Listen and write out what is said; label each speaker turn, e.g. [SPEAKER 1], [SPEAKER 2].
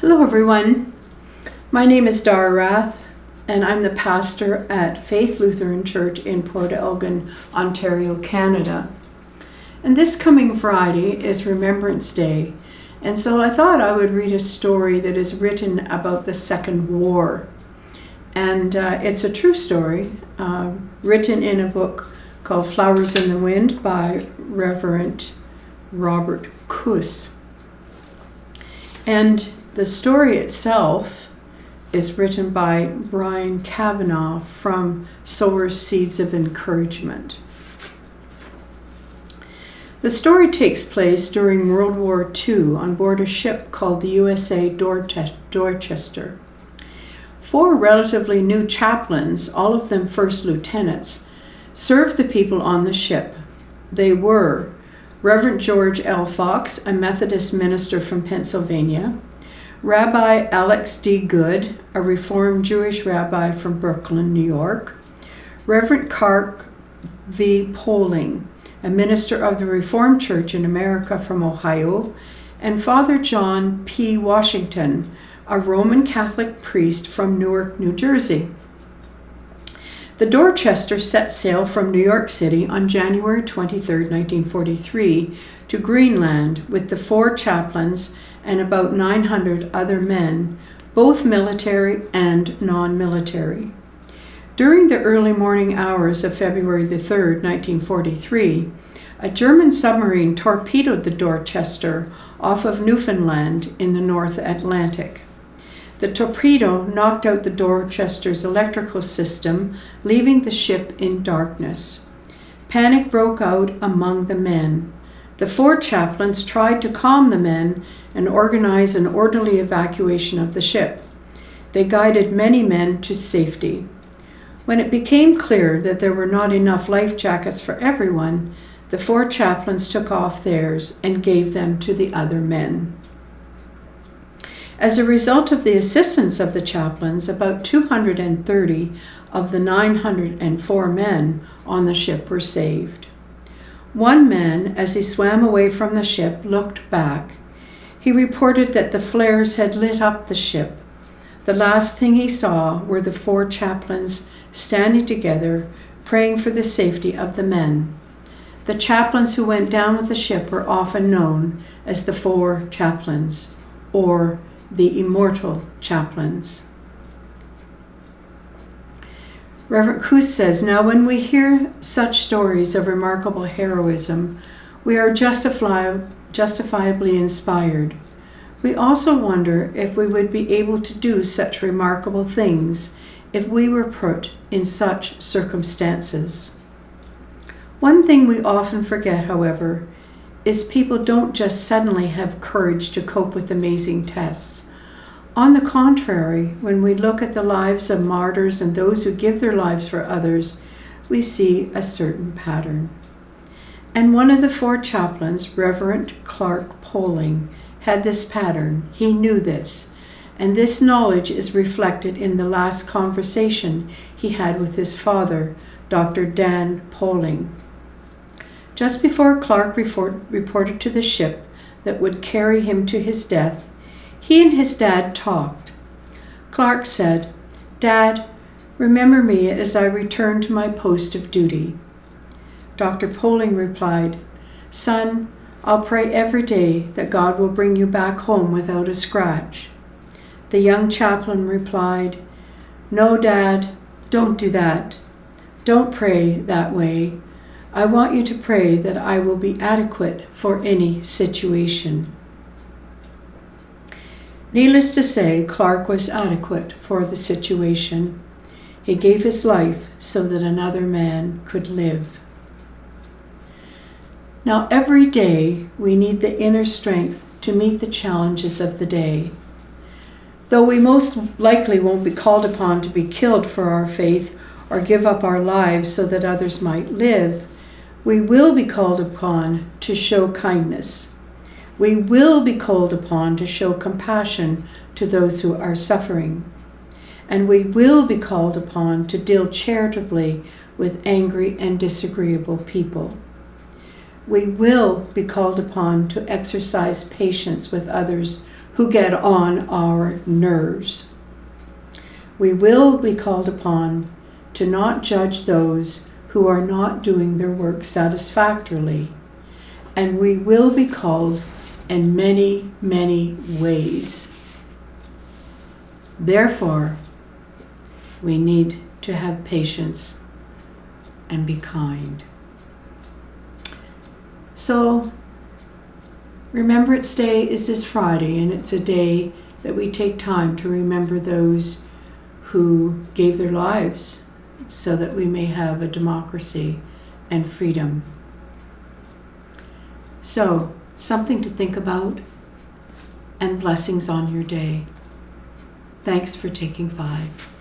[SPEAKER 1] Hello everyone, my name is Dara Rath and I'm the pastor at Faith Lutheran Church in Port Elgin, Ontario, Canada. And this coming Friday is Remembrance Day, and so I thought I would read a story that is written about the Second War. And it's a true story, written in a book called Flowers in the Wind by Reverend Robert Kuss. And the story itself is written by Brian Kavanagh from Sower's Seeds of Encouragement. The story takes place during World War II on board a ship called the USA Dorchester. 4 relatively new chaplains, all of them first lieutenants, served the people on the ship. They were Reverend George L. Fox, a Methodist minister from Pennsylvania; Rabbi Alex D. Good, a Reformed Jewish rabbi from Brooklyn, New York; Reverend Clark V. Poling, a minister of the Reformed Church in America from Ohio; and Father John P. Washington, a Roman Catholic priest from Newark, New Jersey. The Dorchester set sail from New York City on January 23, 1943, to Greenland with the 4 chaplains and about 900 other men, both military and non-military. During the early morning hours of February the 3rd, 1943, a German submarine torpedoed the Dorchester off of Newfoundland in the North Atlantic. The torpedo knocked out the Dorchester's electrical system, leaving the ship in darkness. Panic broke out among the men. The 4 chaplains tried to calm the men and organize an orderly evacuation of the ship. They guided many men to safety. When it became clear that there were not enough life jackets for everyone, the 4 chaplains took off theirs and gave them to the other men. As a result of the assistance of the chaplains, about 230 of the 904 men on the ship were saved. One man, as he swam away from the ship, looked back. He reported that the flares had lit up the ship. The last thing he saw were the 4 chaplains standing together, praying for the safety of the men. The chaplains who went down with the ship were often known as the 4 chaplains, or the immortal chaplains. Reverend Kuss says, "Now when we hear such stories of remarkable heroism, we are justifiably inspired. We also wonder if we would be able to do such remarkable things if we were put in such circumstances. One thing we often forget, however, is people don't just suddenly have courage to cope with amazing tests. On the contrary, when we look at the lives of martyrs and those who give their lives for others, we see a certain pattern." And one of the 4 chaplains, Reverend Clark Poling, had this pattern. He knew this, and this knowledge is reflected in the last conversation he had with his father, Dr. Dan Poling. Just before Clark reported to the ship that would carry him to his death, he and his dad talked. Clark said, "Dad, remember me as I return to my post of duty." Dr. Poling replied, "Son, I'll pray every day that God will bring you back home without a scratch." The young chaplain replied, "No, Dad, don't do that. Don't pray that way. I want you to pray that I will be adequate for any situation." Needless to say, Clark was adequate for the situation. He gave his life so that another man could live. Now, every day we need the inner strength to meet the challenges of the day. Though we most likely won't be called upon to be killed for our faith or give up our lives so that others might live, we will be called upon to show kindness. We will be called upon to show compassion to those who are suffering. And we will be called upon to deal charitably with angry and disagreeable people. We will be called upon to exercise patience with others who get on our nerves. We will be called upon to not judge those who are not doing their work satisfactorily, and we will be called in many, many ways. Therefore, we need to have patience and be kind. So, Remembrance Day is this Friday, and it's a day that we take time to remember those who gave their lives so that we may have a democracy and freedom. So, something to think about, and blessings on your day. Thanks for taking 5.